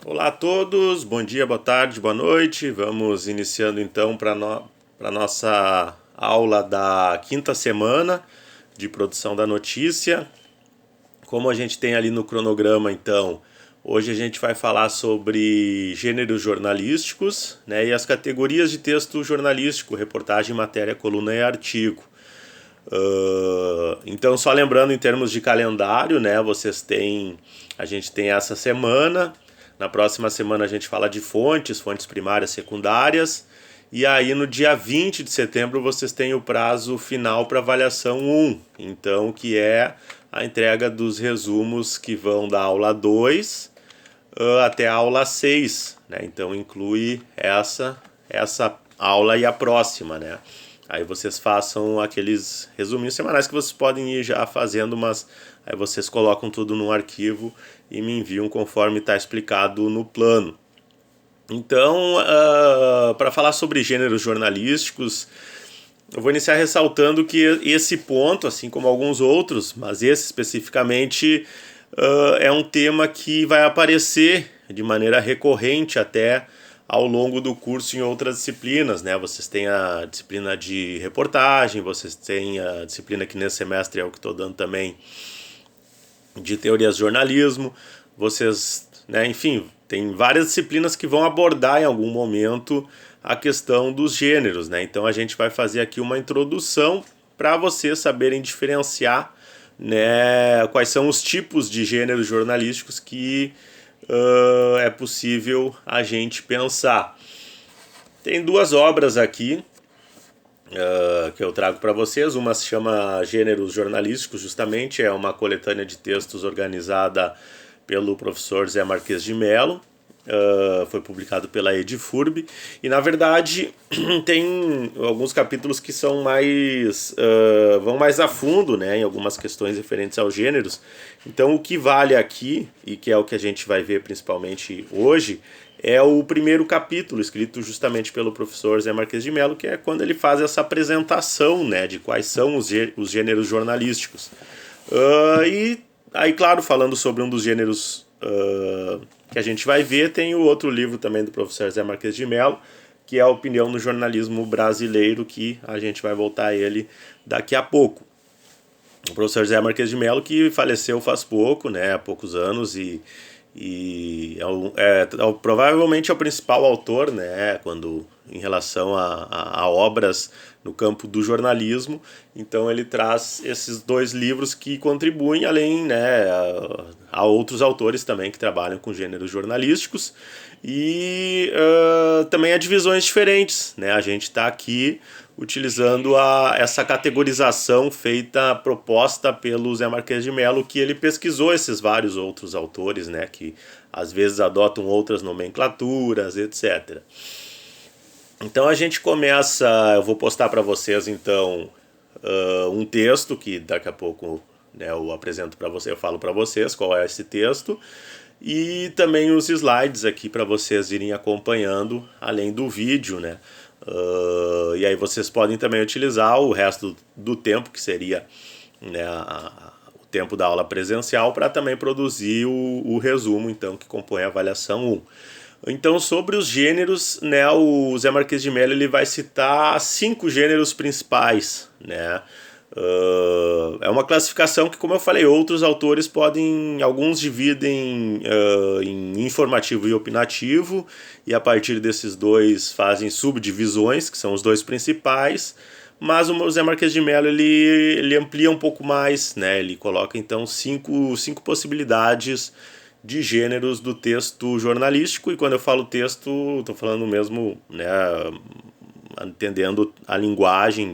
Olá a todos, bom dia, boa tarde, boa noite. Vamos iniciando então para a nossa aula da quinta semana de produção da notícia. Como a gente tem ali no cronograma, então, hoje a gente vai falar sobre gêneros jornalísticos, né, e as categorias de texto jornalístico, reportagem, matéria, coluna e artigo. Então, só lembrando em termos de calendário, né? A gente tem essa semana. Na próxima semana a gente fala de fontes primárias, secundárias. E aí no dia 20 de setembro vocês têm o prazo final para avaliação 1. Então, que é a entrega dos resumos que vão da aula 2 até a aula 6, né? Então inclui essa aula e a próxima, né? Aí vocês façam aqueles resuminhos semanais que vocês podem ir já fazendo, mas aí vocês colocam tudo num arquivo e me enviam conforme está explicado no plano. Então, para falar sobre gêneros jornalísticos, eu vou iniciar ressaltando que esse ponto, assim como alguns outros, mas esse especificamente, é um tema que vai aparecer de maneira recorrente até ao longo do curso em outras disciplinas, né? Vocês têm a disciplina de reportagem, vocês têm a disciplina que nesse semestre é o que estou dando também de teorias de jornalismo, vocês, né, enfim, tem várias disciplinas que vão abordar em algum momento a questão dos gêneros, né? Então a gente vai fazer aqui uma introdução para vocês saberem diferenciar, né, quais são os tipos de gêneros jornalísticos que é possível a gente pensar. Tem duas obras aqui que eu trago para vocês. Uma se chama Gêneros Jornalísticos, justamente, é uma coletânea de textos organizada pelo professor Zé Marques de Mello. Foi publicado pela Edifurb e na verdade tem alguns capítulos que são mais vão mais a fundo, né, em algumas questões referentes aos gêneros. Então o que vale aqui, e que é o que a gente vai ver principalmente hoje, é o primeiro capítulo, escrito justamente pelo professor Zé Marques de Mello, que é quando ele faz essa apresentação, né, de quais são os gêneros jornalísticos. E aí, claro, falando sobre um dos gêneros que a gente vai ver, tem o outro livro também do professor Zé Marques de Mello, que é a Opinião no Jornalismo Brasileiro, que a gente vai voltar a ele daqui a pouco. O professor Zé Marques de Mello, que faleceu faz pouco, né, há poucos anos, e provavelmente é o principal autor, né, em relação a obras no campo do jornalismo. Então ele traz esses dois livros que contribuem, além, né, a outros autores também que trabalham com gêneros jornalísticos e também a divisões diferentes, né? A gente está aqui utilizando essa categorização proposta pelo Zé Marques de Mello, que ele pesquisou esses vários outros autores, né, que às vezes adotam outras nomenclaturas, etc. Então a gente começa, eu vou postar para vocês então um texto que daqui a pouco, né, eu apresento para vocês, eu falo para vocês qual é esse texto, e também os slides aqui para vocês irem acompanhando, além do vídeo, né? E aí vocês podem também utilizar o resto do tempo, que seria, né, o tempo da aula presencial, para também produzir o resumo, então, que compõe a avaliação 1. Então, sobre os gêneros, né, o Zé Marques de Mello ele vai citar 5 gêneros principais, né? É uma classificação que, como eu falei, outros autores alguns dividem em informativo e opinativo, e a partir desses dois fazem subdivisões, que são os dois principais, mas o Zé Marques de Mello ele amplia um pouco mais, né? Ele coloca então cinco possibilidades de gêneros do texto jornalístico, e quando eu falo texto, estou falando mesmo, né, entendendo a linguagem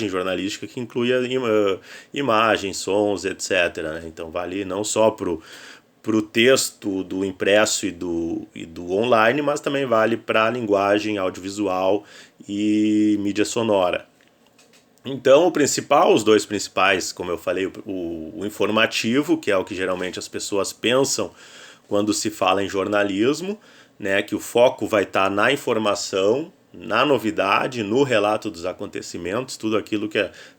jornalística, que inclui imagens, sons, etc. Né? Então vale não só para o texto do impresso e do online, mas também vale para a linguagem audiovisual e mídia sonora. Então, os dois principais, como eu falei, o informativo, que é o que geralmente as pessoas pensam quando se fala em jornalismo, né, que o foco vai estar na informação, na novidade, no relato dos acontecimentos,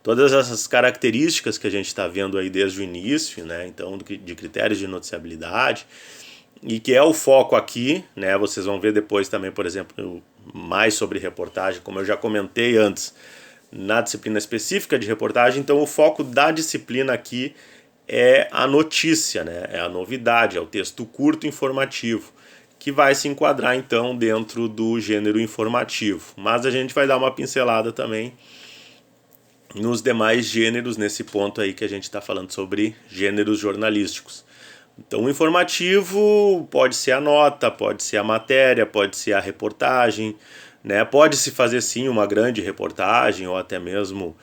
todas essas características que a gente está vendo aí desde o início, né, então de critérios de noticiabilidade. e que é o foco aqui, né? Vocês vão ver depois também, por exemplo, mais sobre reportagem, como eu já comentei antes, na disciplina específica de reportagem. Então o foco da disciplina aqui é a notícia, né? É a novidade, é o texto curto informativo, que vai se enquadrar então dentro do gênero informativo. Mas a gente vai dar uma pincelada também nos demais gêneros, nesse ponto aí que a gente está falando sobre gêneros jornalísticos. Então o informativo pode ser a nota, pode ser a matéria, pode ser a reportagem, né? Pode-se fazer sim uma grande reportagem ou até mesmo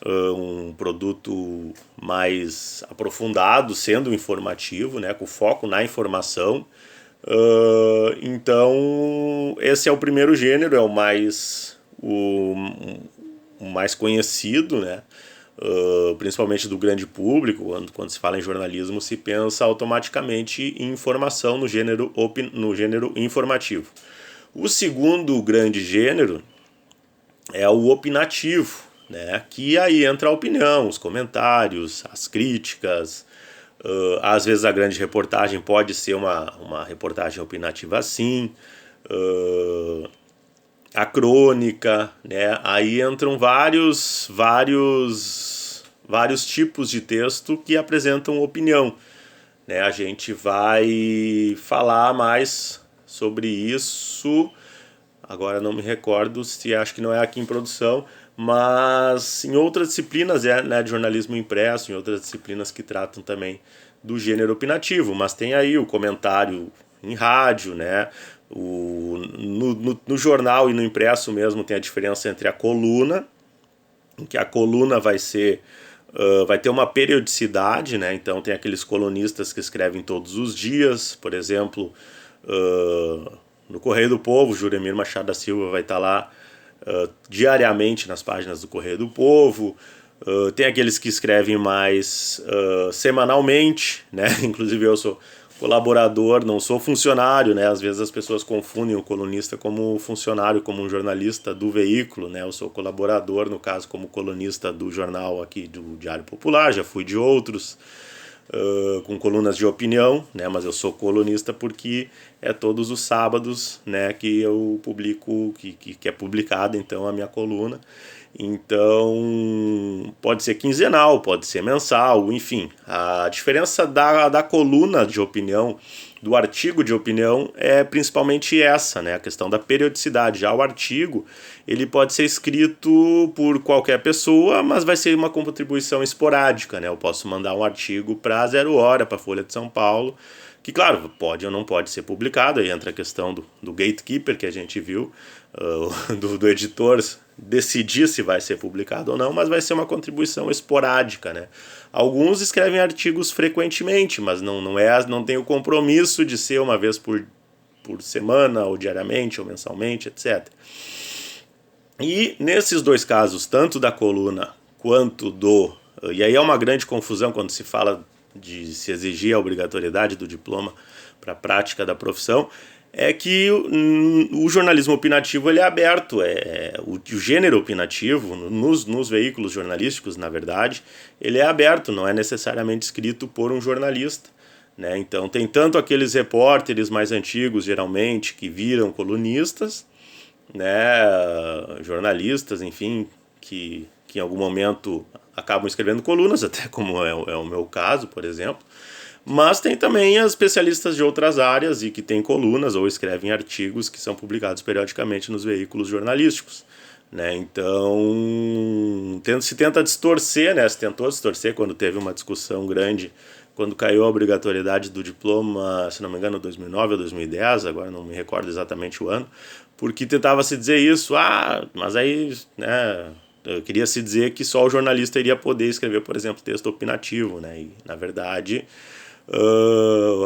um produto mais aprofundado, sendo informativo, né? Com foco na informação. Então esse é o primeiro gênero, é o mais conhecido, né? Principalmente do grande público. Quando se fala em jornalismo, se pensa automaticamente em informação no gênero informativo. O segundo grande gênero é o opinativo, né? Que aí entra a opinião, os comentários, as críticas. Às vezes a grande reportagem pode ser uma reportagem opinativa assim. A crônica, né? Aí entram vários tipos de texto que apresentam opinião, né? A gente vai falar mais sobre isso. Agora não me recordo se acho que não é aqui em produção, mas em outras disciplinas né, de jornalismo impresso, em outras disciplinas que tratam também do gênero opinativo, mas tem aí o comentário em rádio, né? No jornal e no impresso mesmo tem a diferença entre a coluna, em que a coluna vai ter uma periodicidade, né? Então tem aqueles colunistas que escrevem todos os dias, por exemplo, no Correio do Povo, Juremir Machado da Silva vai estar lá diariamente nas páginas do Correio do Povo. Tem aqueles que escrevem mais semanalmente, né? Inclusive eu sou colaborador, não sou funcionário, né? Às vezes as pessoas confundem o colunista como funcionário, como um jornalista do veículo, né? Eu sou colaborador, no caso, como colunista do jornal aqui do Diário Popular, já fui de outros, com colunas de opinião, né? Mas eu sou colunista porque é todos os sábados, né, que eu publico, que é publicada então a minha coluna. Então pode ser quinzenal, pode ser mensal, enfim. A diferença da coluna de opinião, do artigo de opinião, é principalmente essa, né? A questão da periodicidade. Já o artigo, ele pode ser escrito por qualquer pessoa, mas vai ser uma contribuição esporádica, né? Eu posso mandar um artigo para Zero Hora, para a Folha de São Paulo, que claro, pode ou não pode ser publicado, aí entra a questão do gatekeeper que a gente viu, do editor decidir se vai ser publicado ou não, mas vai ser uma contribuição esporádica, né? Alguns escrevem artigos frequentemente, mas não tem o compromisso de ser uma vez por semana, ou diariamente, ou mensalmente, etc. E nesses dois casos, tanto da coluna quanto e aí é uma grande confusão quando se fala de se exigir a obrigatoriedade do diploma para a prática da profissão, é que o jornalismo opinativo ele é aberto, o gênero opinativo nos veículos jornalísticos, na verdade, ele é aberto, não é necessariamente escrito por um jornalista, né? Então tem tanto aqueles repórteres mais antigos, geralmente, que viram colunistas, né, jornalistas, enfim, que em algum momento acabam escrevendo colunas, até como é o meu caso, por exemplo. Mas tem também as especialistas de outras áreas e que têm colunas ou escrevem artigos que são publicados periodicamente nos veículos jornalísticos, né? Então se tenta distorcer, né? Se tentou distorcer quando teve uma discussão grande, quando caiu a obrigatoriedade do diploma, se não me engano, 2009 ou 2010, agora não me recordo exatamente o ano, porque tentava se dizer isso, mas aí, né, queria se dizer que só o jornalista iria poder escrever, por exemplo, texto opinativo, né? E, na verdade,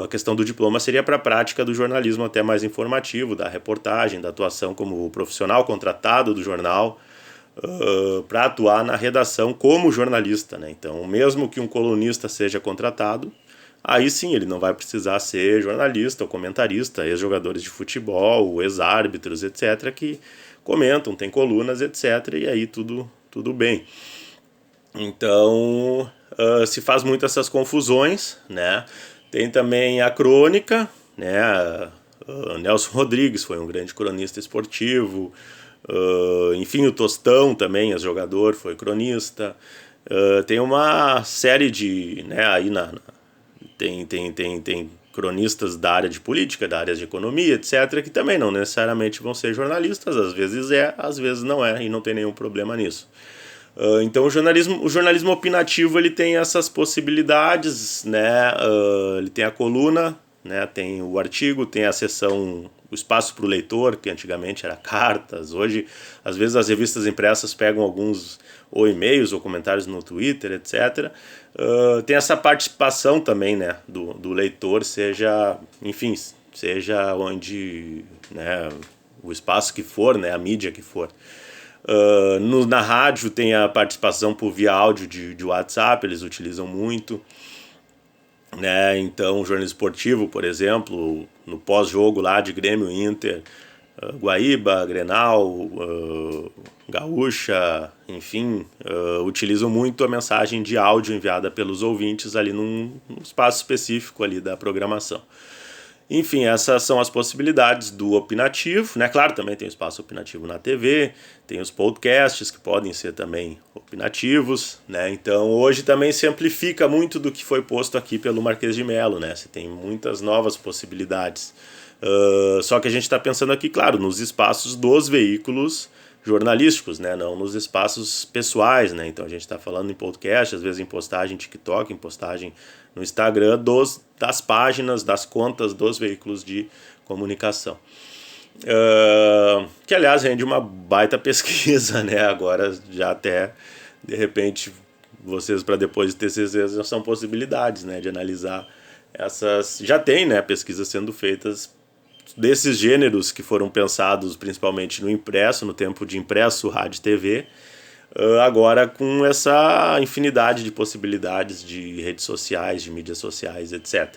a questão do diploma seria para a prática do jornalismo até mais informativo, da reportagem, da atuação como profissional contratado do jornal, para atuar na redação como jornalista, né? Então, mesmo que um colunista seja contratado, aí sim ele não vai precisar ser jornalista ou comentarista, ex-jogadores de futebol, ex-árbitros, etc., que comentam, tem colunas, etc., e aí tudo bem. Então se faz muito essas confusões, né? Tem também a crônica, né? Nelson Rodrigues foi um grande cronista esportivo, enfim, o Tostão também, ex-jogador, foi cronista. Tem uma série de, né, aí tem cronistas da área de política, da área de economia, etc., que também não necessariamente vão ser jornalistas, às vezes às vezes não é, e não tem nenhum problema nisso. Então o jornalismo opinativo ele tem essas possibilidades, né? Ele tem a coluna, né? Tem o artigo, tem a seção, o espaço para o leitor, que antigamente era cartas. Hoje, às vezes as revistas impressas pegam alguns ou e-mails ou comentários no Twitter, etc. Tem essa participação também, né? do leitor, seja onde, né? O espaço que for, né? A mídia que for. Na rádio tem a participação por via áudio de WhatsApp, eles utilizam muito, né? Então, o jornalismo esportivo, por exemplo, no pós-jogo lá de Grêmio Inter, Guaíba, Grenal, Gaúcha, enfim, utilizam muito a mensagem de áudio enviada pelos ouvintes ali num espaço específico ali da programação. Enfim, essas são as possibilidades do opinativo, né? Claro, também tem o espaço opinativo na TV, tem os podcasts que podem ser também opinativos, né? Então, hoje também se amplifica muito do que foi posto aqui pelo Marquês de Melo, né? Você tem muitas novas possibilidades. Só que a gente está pensando aqui, claro, nos espaços dos veículos jornalísticos, né? Não nos espaços pessoais, né? Então a gente está falando em podcast, às vezes em postagem TikTok, em postagem no Instagram, das páginas, das contas dos veículos de comunicação. Que aliás rende uma baita pesquisa, né? Agora já até de repente vocês para depois de TCC já são possibilidades, né? De analisar essas, já tem, né? Pesquisas sendo feitas desses gêneros que foram pensados principalmente no impresso, no tempo de impresso, rádio e TV, agora com essa infinidade de possibilidades de redes sociais, de mídias sociais, etc.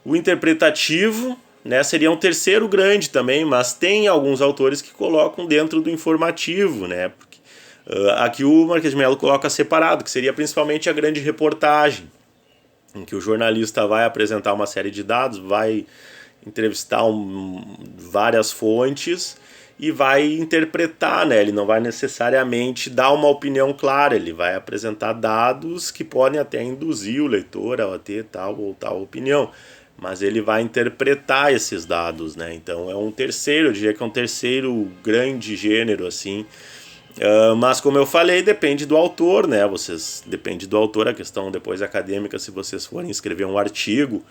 O interpretativo, né, seria um terceiro grande também, mas tem alguns autores que colocam dentro do informativo, né? Porque, aqui o Marquês de Melo coloca separado, que seria principalmente a grande reportagem, em que o jornalista vai apresentar uma série de dados, vai entrevistar várias fontes e vai interpretar, né? Ele não vai necessariamente dar uma opinião clara, ele vai apresentar dados que podem até induzir o leitor a ter tal ou tal opinião, mas ele vai interpretar esses dados, né? Então é um terceiro, eu diria que é um terceiro grande gênero, assim. Mas como eu falei, depende do autor, né? Depende do autor, a questão depois acadêmica, se vocês forem escrever um artigo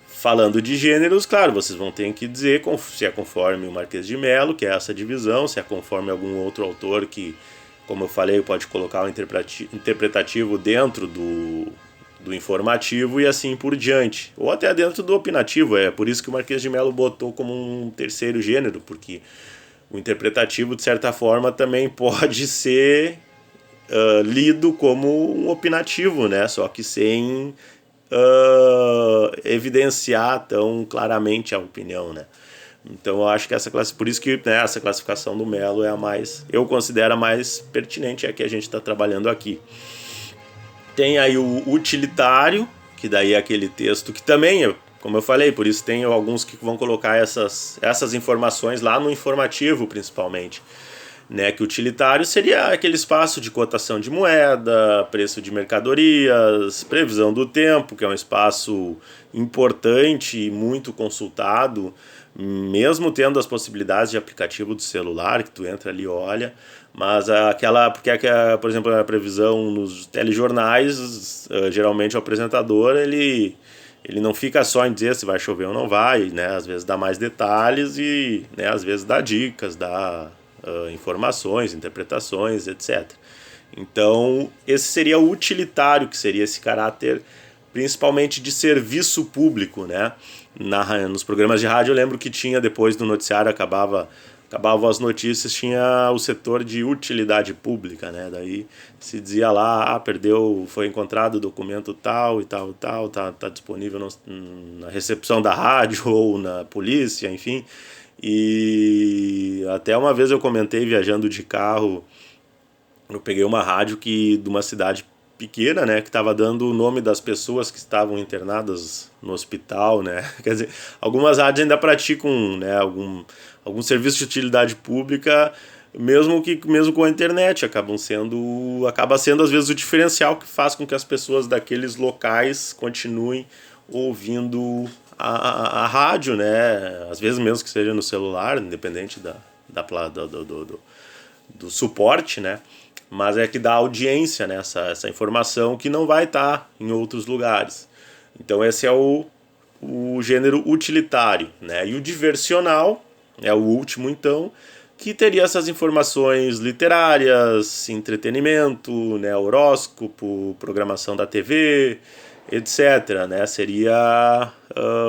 falando de gêneros, claro, vocês vão ter que dizer se é conforme o Marquês de Melo, que é essa divisão, se é conforme algum outro autor que, como eu falei, pode colocar o interpretativo dentro do informativo e assim por diante. Ou até dentro do opinativo, é por isso que o Marquês de Melo botou como um terceiro gênero, porque o interpretativo, de certa forma, também pode ser lido como um opinativo, né? Só que sem evidenciar tão claramente a opinião, né? Então eu acho que por isso que, né, essa classificação do Melo é a mais, eu considero a mais pertinente, é a que a gente está trabalhando aqui. Tem aí o utilitário, que daí é aquele texto que também, como eu falei, por isso tem alguns que vão colocar essas informações lá no informativo, principalmente. Né, que o utilitário seria aquele espaço de cotação de moeda, preço de mercadorias, previsão do tempo, que é um espaço importante e muito consultado, mesmo tendo as possibilidades de aplicativo do celular, que tu entra ali e olha, mas por exemplo, a previsão nos telejornais, geralmente o apresentador, ele não fica só em dizer se vai chover ou não vai, né, às vezes dá mais detalhes e, né, às vezes dá dicas, dá informações, interpretações, etc. Então, esse seria o utilitário, que seria esse caráter principalmente de serviço público, né? Nos programas de rádio eu lembro que tinha, depois do noticiário, acabavam as notícias, tinha o setor de utilidade pública, né? Daí se dizia lá, foi encontrado o documento tal e tal, tá disponível na recepção da rádio ou na polícia, enfim. E até uma vez eu comentei, viajando de carro, eu peguei uma rádio de uma cidade pequena, né, que estava dando o nome das pessoas que estavam internadas no hospital, né? Quer dizer, algumas rádios ainda praticam, né, algum serviço de utilidade pública, mesmo com a internet, acaba sendo às vezes o diferencial que faz com que as pessoas daqueles locais continuem ouvindo a rádio, né? Às vezes mesmo que seja no celular, independente do suporte, né? Mas é que dá audiência, né? Essa informação que não vai estar em outros lugares. Então esse é o gênero utilitário, né? E o diversional é o último, então, que teria essas informações literárias, entretenimento, né? Horóscopo, programação da TV, etc., né? Seria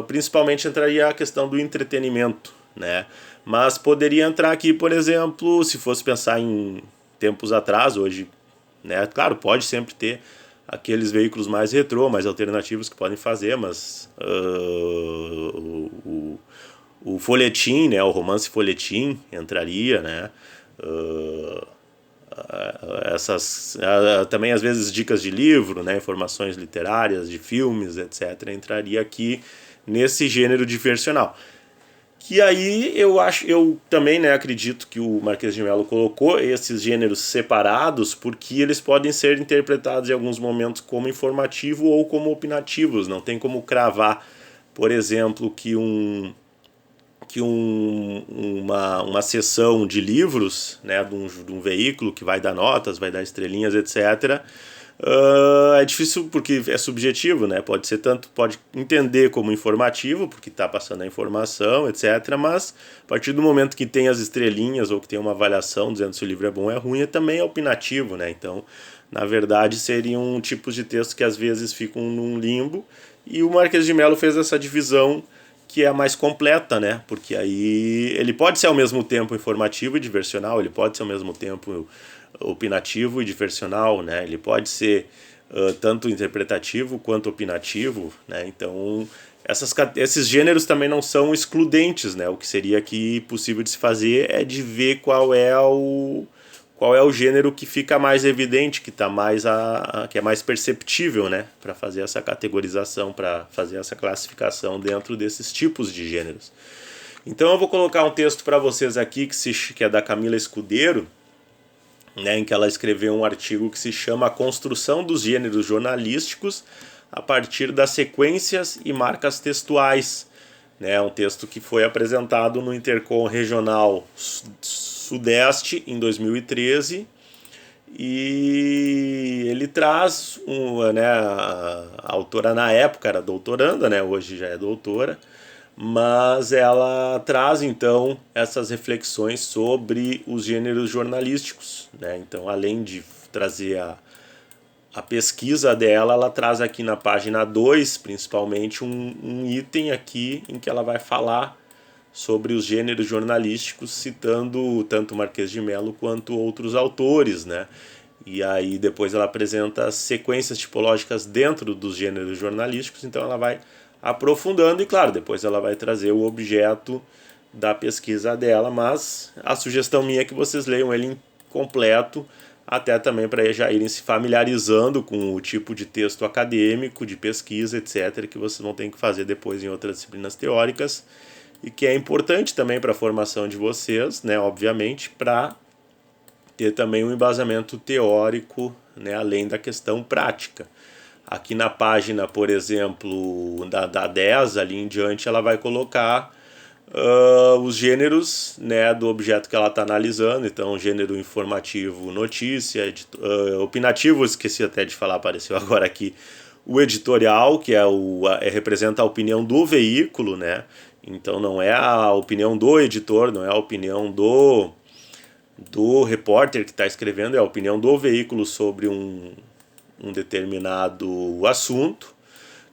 principalmente entraria a questão do entretenimento, né? Mas poderia entrar aqui, por exemplo, se fosse pensar em tempos atrás, hoje, né? Claro, pode sempre ter aqueles veículos mais retrô, mais alternativos que podem fazer, mas o folhetim, né? O romance folhetim entraria, né? Também às vezes dicas de livro, né, informações literárias, de filmes, etc., entraria aqui nesse gênero diversional. Que aí eu também, né, acredito que o Marquês de Mello colocou esses gêneros separados porque eles podem ser interpretados em alguns momentos como informativo ou como opinativos. Não tem como cravar, por exemplo, que uma sessão de livros, né, de um veículo que vai dar notas, vai dar estrelinhas, etc., é difícil porque é subjetivo, né? Pode entender como informativo, porque está passando a informação, etc., mas a partir do momento que tem as estrelinhas ou que tem uma avaliação dizendo se o livro é bom ou é ruim, também é opinativo, né? Então, na verdade, seriam tipos de texto que às vezes ficam num limbo, e o Marquês de Mello fez essa divisão que é a mais completa, né? Porque aí ele pode ser ao mesmo tempo informativo e diversional, ele pode ser ao mesmo tempo opinativo e diversional, né? Ele pode ser tanto interpretativo quanto opinativo, né? Então esses gêneros também não são excludentes, né? O que seria aqui possível de se fazer é de ver qual é o gênero que fica mais evidente, que que é mais perceptível, né? Para fazer essa categorização, para fazer essa classificação dentro desses tipos de gêneros. Então eu vou colocar um texto para vocês aqui que é da Camila Escudeiro, né, em que ela escreveu um artigo que se chama A Construção dos Gêneros Jornalísticos a partir das sequências e marcas textuais. É um texto que foi apresentado no Intercom Regional Sudeste em 2013 e ele traz, né, a autora na época era doutoranda, né, hoje já é doutora, mas ela traz então essas reflexões sobre os gêneros jornalísticos, né? Então, além de trazer a pesquisa dela, ela traz aqui na página 2, principalmente, um item aqui em que ela vai falar sobre os gêneros jornalísticos, citando tanto Marquês de Mello quanto outros autores, né? E aí depois ela apresenta as sequências tipológicas dentro dos gêneros jornalísticos, então ela vai aprofundando e, claro, depois ela vai trazer o objeto da pesquisa dela, mas a sugestão minha é que vocês leiam ele completo, até também para já irem se familiarizando com o tipo de texto acadêmico, de pesquisa, etc., que vocês vão ter que fazer depois em outras disciplinas teóricas, e que é importante também para a formação de vocês, né, obviamente, para ter também um embasamento teórico, né, além da questão prática. Aqui na página, por exemplo, da 10 ali em diante, ela vai colocar os gêneros, né, do objeto que ela está analisando. Então, gênero informativo, notícia, opinativo, esqueci até de falar, apareceu agora aqui, o editorial, que representa a opinião do veículo, né? Então não é a opinião do editor, não é a opinião do repórter que está escrevendo, é a opinião do veículo sobre um determinado assunto,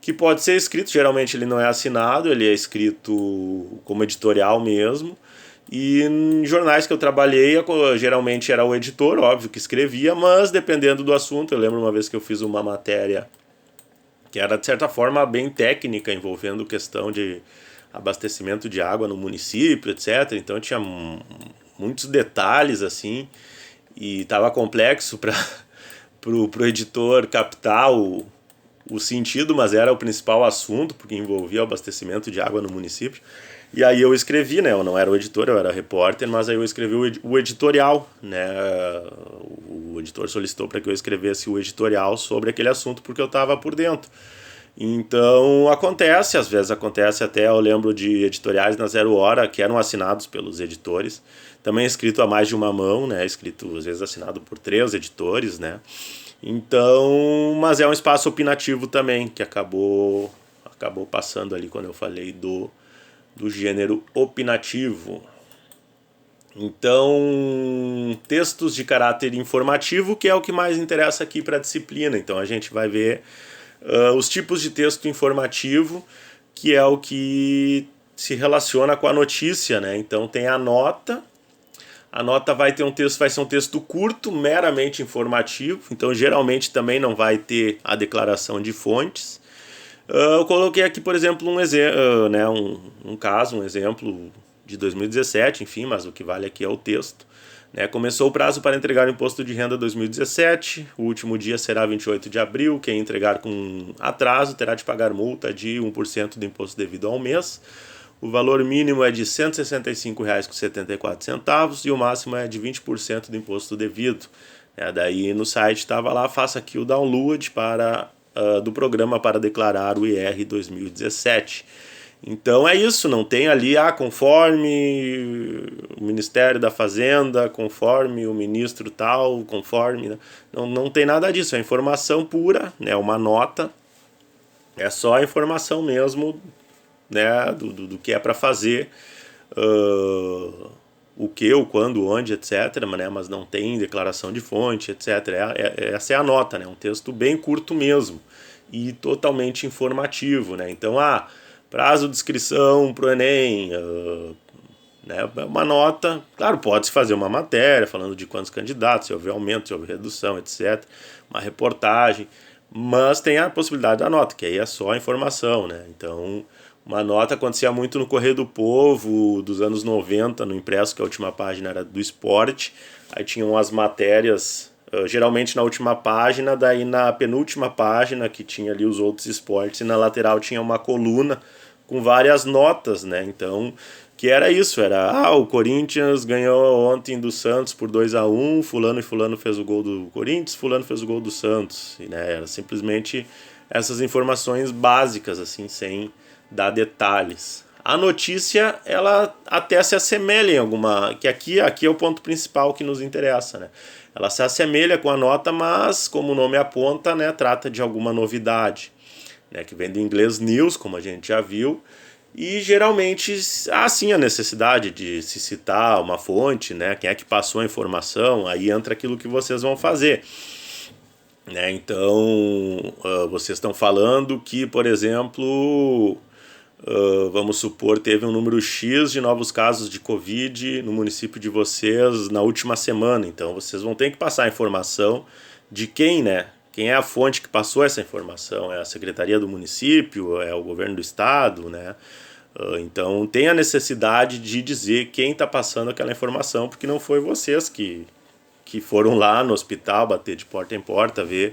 que pode ser escrito, geralmente ele não é assinado, ele é escrito como editorial mesmo, e em jornais que eu trabalhei, geralmente era o editor, óbvio, que escrevia, mas dependendo do assunto, eu lembro uma vez que eu fiz uma matéria que era de certa forma bem técnica, envolvendo questão de abastecimento de água no município, etc. Então tinha muitos detalhes assim, e estava complexo pro editor captar o sentido, mas era o principal assunto, porque envolvia o abastecimento de água no município. E aí eu escrevi, né? Eu não era o editor, eu era repórter, mas aí eu escrevi o editorial, né? O editor solicitou para que eu escrevesse o editorial sobre aquele assunto, porque eu estava por dentro. Então acontece, às vezes acontece até, eu lembro de editoriais na Zero Hora que eram assinados pelos editores, também escrito a mais de uma mão, né? Escrito às vezes assinado por 3 editores, né? Então, mas é um espaço opinativo também, que acabou passando ali quando eu falei do gênero opinativo. Então, textos de caráter informativo, que é o que mais interessa aqui para a disciplina. Então, a gente vai ver os tipos de texto informativo, que é o que se relaciona com a notícia, né? Então, tem a nota. A nota vai ser um texto curto, meramente informativo. Então, geralmente também não vai ter a declaração de fontes. Eu coloquei aqui, por exemplo, um exemplo de 2017, enfim, mas o que vale aqui é o texto. Né? Começou o prazo para entregar o imposto de renda 2017, o último dia será 28 de abril, quem entregar com atraso terá de pagar multa de 1% do imposto devido ao mês. O valor mínimo é de R$ 165,74 e o máximo é de 20% do imposto devido. Daí no site estava lá, faça aqui o download do programa para declarar o IR 2017. Então é isso, não tem ali, conforme o Ministério da Fazenda, conforme o ministro tal, conforme... Não tem nada disso, é informação pura, né, uma nota, é só a informação mesmo, né, do que é para fazer, o que, o quando, onde, etc., né, mas não tem declaração de fonte, etc. Essa é a nota, né, um texto bem curto mesmo e totalmente informativo, né, então, prazo de inscrição para o Enem, né, uma nota, claro, pode-se fazer uma matéria falando de quantos candidatos, se houver aumento, se houver redução, etc., uma reportagem, mas tem a possibilidade da nota, que aí é só a informação, né, então... Uma nota acontecia muito no Correio do Povo, dos anos 90, no impresso, que a última página era do esporte. Aí tinham as matérias, geralmente na última página, daí na penúltima página, que tinha ali os outros esportes, e na lateral tinha uma coluna com várias notas, né? Então, que era isso, o Corinthians ganhou ontem do Santos por 2-1, fulano e fulano fez o gol do Corinthians, fulano fez o gol do Santos. E, né, era simplesmente essas informações básicas, assim, sem... dar detalhes. A notícia, ela até se assemelha em alguma... que aqui é o ponto principal que nos interessa, né? Ela se assemelha com a nota, mas, como o nome aponta, né, trata de alguma novidade, né, que vem do inglês news, como a gente já viu, e geralmente há sim a necessidade de se citar uma fonte, né, quem é que passou a informação, aí entra aquilo que vocês vão fazer. Né? Então, vocês estão falando que, por exemplo... vamos supor, teve um número X de novos casos de Covid no município de vocês na última semana. Então, vocês vão ter que passar a informação de quem, né? Quem é a fonte que passou essa informação? É a Secretaria do Município? É o Governo do Estado, né? Então, tem a necessidade de dizer quem está passando aquela informação, porque não foi vocês que foram lá no hospital bater de porta em porta, ver,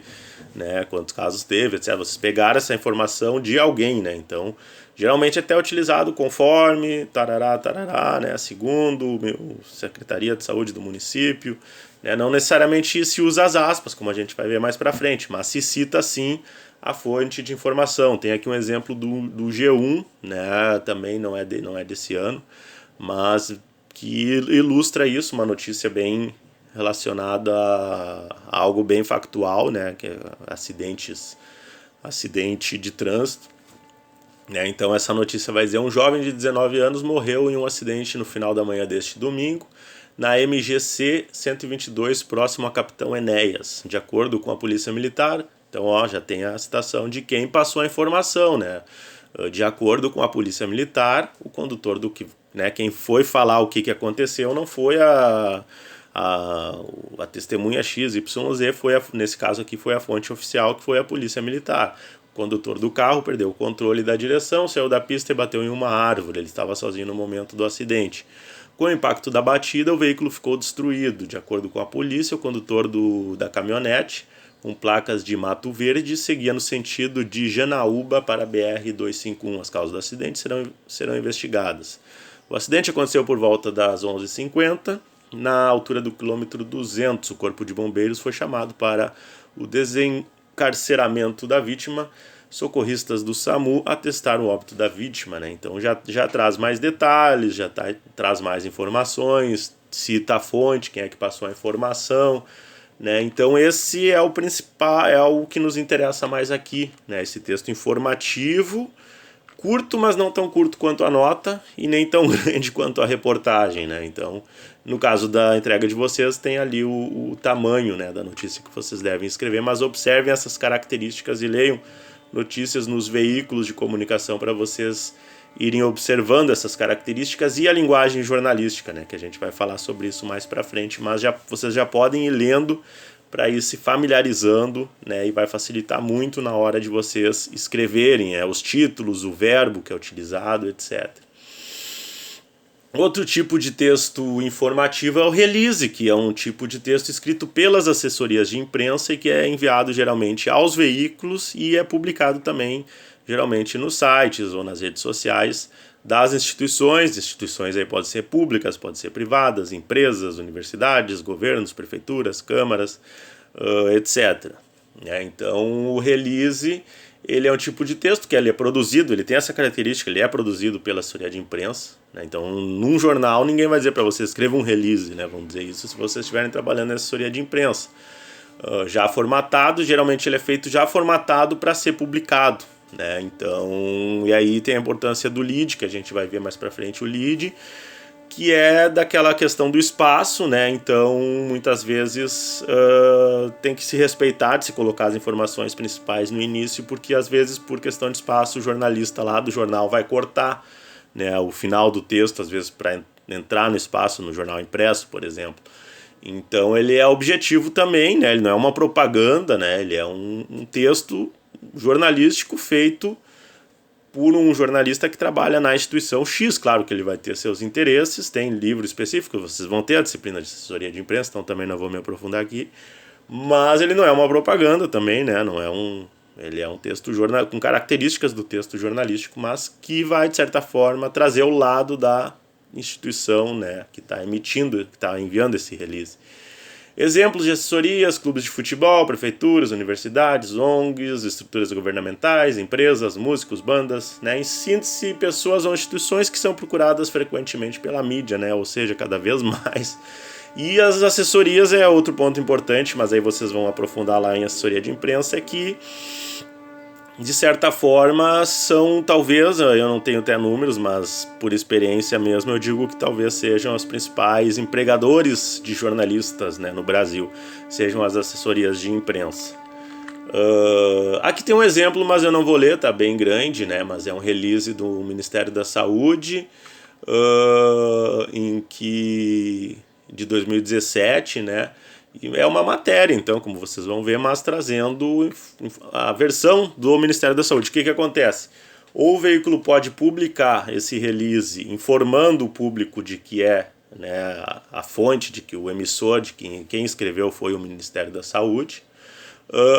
né, quantos casos teve, etc. Vocês pegaram essa informação de alguém, né? Então, geralmente é até utilizado conforme, tarará, né, segundo Secretaria de Saúde do município, né? Não necessariamente se usa as aspas, como a gente vai ver mais para frente, mas se cita sim a fonte de informação. Tem aqui um exemplo do G1, né? Também não é desse ano, mas que ilustra isso, uma notícia bem relacionada a algo bem factual, né, que é acidente de trânsito, né? Então essa notícia vai dizer: um jovem de 19 anos morreu em um acidente no final da manhã deste domingo na MGC 122, próximo a Capitão Enéas, de acordo com a Polícia Militar. Então, já tem a citação de quem passou a informação, né? De acordo com a Polícia Militar, o condutor quem foi falar o que aconteceu não foi a testemunha XYZ, nesse caso aqui foi a fonte oficial, que foi a Polícia Militar. O condutor do carro perdeu o controle da direção, saiu da pista e bateu em uma árvore. Ele estava sozinho no momento do acidente. Com o impacto da batida, o veículo ficou destruído. De acordo com a polícia, o condutor da caminhonete com placas de Mato Verde, seguia no sentido de Janaúba para a BR-251. As causas do acidente serão investigadas. O acidente aconteceu por volta das 11h50, na altura do quilômetro 200. O Corpo de Bombeiros foi chamado para o desencarceramento da vítima. Socorristas do SAMU atestaram o óbito da vítima, né? Então já traz mais detalhes, traz mais informações, cita a fonte, quem é que passou a informação, né? Então esse é o principal, é o que nos interessa mais aqui, né? Esse texto informativo, curto, mas não tão curto quanto a nota e nem tão grande quanto a reportagem, né? Então, no caso da entrega de vocês, tem ali o tamanho, né, da notícia que vocês devem escrever, mas observem essas características e leiam notícias nos veículos de comunicação para vocês irem observando essas características e a linguagem jornalística, né, que a gente vai falar sobre isso mais para frente, mas vocês já podem ir lendo para ir se familiarizando, né, e vai facilitar muito na hora de vocês escreverem os títulos, o verbo que é utilizado, etc. Outro tipo de texto informativo é o release, que é um tipo de texto escrito pelas assessorias de imprensa e que é enviado geralmente aos veículos e é publicado também geralmente nos sites ou nas redes sociais das instituições. Instituições aí podem ser públicas, podem ser privadas, empresas, universidades, governos, prefeituras, câmaras, etc. Então o release, ele é um tipo de texto que ele é produzido, ele tem essa característica, ele é produzido pela assessoria de imprensa, né? Então num jornal ninguém vai dizer para você escreva um release, né? Vamos dizer isso se vocês estiverem trabalhando na assessoria de imprensa. Já formatado, geralmente ele é feito já formatado para ser publicado, né? Então, e aí tem a importância do lead, que a gente vai ver mais para frente, o lead, que é daquela questão do espaço, né? Então, muitas vezes tem que se respeitar de se colocar as informações principais no início, porque às vezes, por questão de espaço, o jornalista lá do jornal vai cortar, né, o final do texto, às vezes para entrar no espaço, no jornal impresso, por exemplo. Então, ele é objetivo também, né? Ele não é uma propaganda, né? Ele é um texto jornalístico feito por um jornalista que trabalha na instituição X. Claro que ele vai ter seus interesses, tem livro específico, vocês vão ter a disciplina de assessoria de imprensa, então também não vou me aprofundar aqui, mas ele não é uma propaganda também, né? Ele é um texto com características do texto jornalístico, mas que vai, de certa forma, trazer o lado da instituição, né, que está emitindo, que está enviando esse release. Exemplos de assessorias: clubes de futebol, prefeituras, universidades, ONGs, estruturas governamentais, empresas, músicos, bandas, né? Em síntese, pessoas ou instituições que são procuradas frequentemente pela mídia, né? Ou seja, cada vez mais. E as assessorias é outro ponto importante, mas aí vocês vão aprofundar lá em assessoria de imprensa, é que, de certa forma, são, talvez, eu não tenho até números, mas por experiência mesmo eu digo que talvez sejam os principais empregadores de jornalistas, né, no Brasil, sejam as assessorias de imprensa. Aqui tem um exemplo, mas eu não vou ler, tá bem grande, né, mas é um release do Ministério da Saúde, de 2017, né? É uma matéria, então, como vocês vão ver, mas trazendo a versão do Ministério da Saúde. O que acontece? Ou o veículo pode publicar esse release informando o público de que né, a fonte, de que o emissor, de quem escreveu foi o Ministério da Saúde,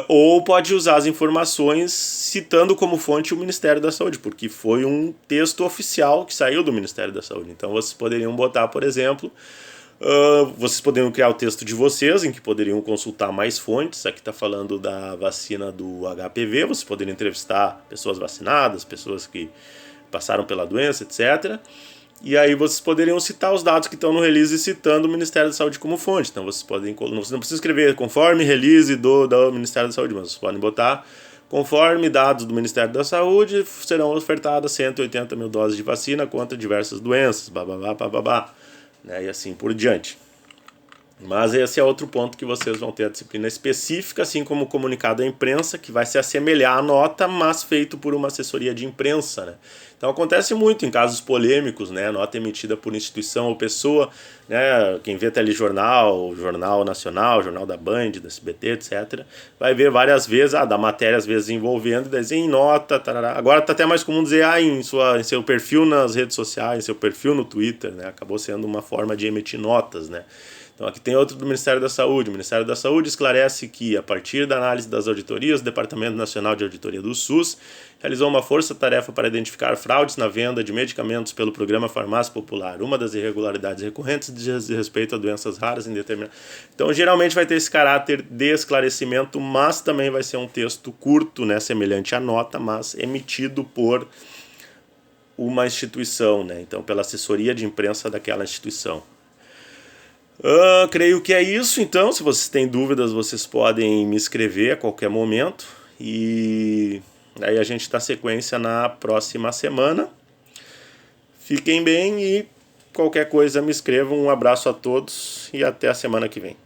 ou pode usar as informações citando como fonte o Ministério da Saúde, porque foi um texto oficial que saiu do Ministério da Saúde. Então vocês poderiam botar, por exemplo, vocês poderiam criar o texto de vocês, em que poderiam consultar mais fontes. Aqui está falando da vacina do HPV, vocês poderiam entrevistar pessoas vacinadas, pessoas que passaram pela doença, etc. E aí vocês poderiam citar os dados que estão no release citando o Ministério da Saúde como fonte. Então vocês não precisa escrever conforme release do Ministério da Saúde, mas vocês podem botar: conforme dados do Ministério da Saúde, serão ofertadas 180 mil doses de vacina contra diversas doenças, bababá, bababá, né, e assim por diante. Mas esse é outro ponto que vocês vão ter a disciplina específica, assim como o comunicado à imprensa, que vai se assemelhar à nota, mas feito por uma assessoria de imprensa, né? Então acontece muito em casos polêmicos, né? Nota emitida por instituição ou pessoa, né? Quem vê telejornal, Jornal Nacional, Jornal da Band, da SBT, etc., vai ver várias vezes, da matéria às vezes envolvendo, daí em nota, tarará. Agora está até mais comum dizer em seu perfil nas redes sociais, em seu perfil no Twitter, né? Acabou sendo uma forma de emitir notas, né? Então aqui tem outro do Ministério da Saúde. O Ministério da Saúde esclarece que, a partir da análise das auditorias, o Departamento Nacional de Auditoria do SUS realizou uma força-tarefa para identificar fraudes na venda de medicamentos pelo programa Farmácia Popular. Uma das irregularidades recorrentes diz respeito a doenças raras indeterminadas. Então geralmente vai ter esse caráter de esclarecimento, mas também vai ser um texto curto, né, semelhante à nota, mas emitido por uma instituição, né, então pela assessoria de imprensa daquela instituição. Creio que é isso, então. Se vocês têm dúvidas, vocês podem me escrever a qualquer momento. E aí a gente dá sequência na próxima semana. Fiquem bem e qualquer coisa me escrevam. Um abraço a todos e até a semana que vem.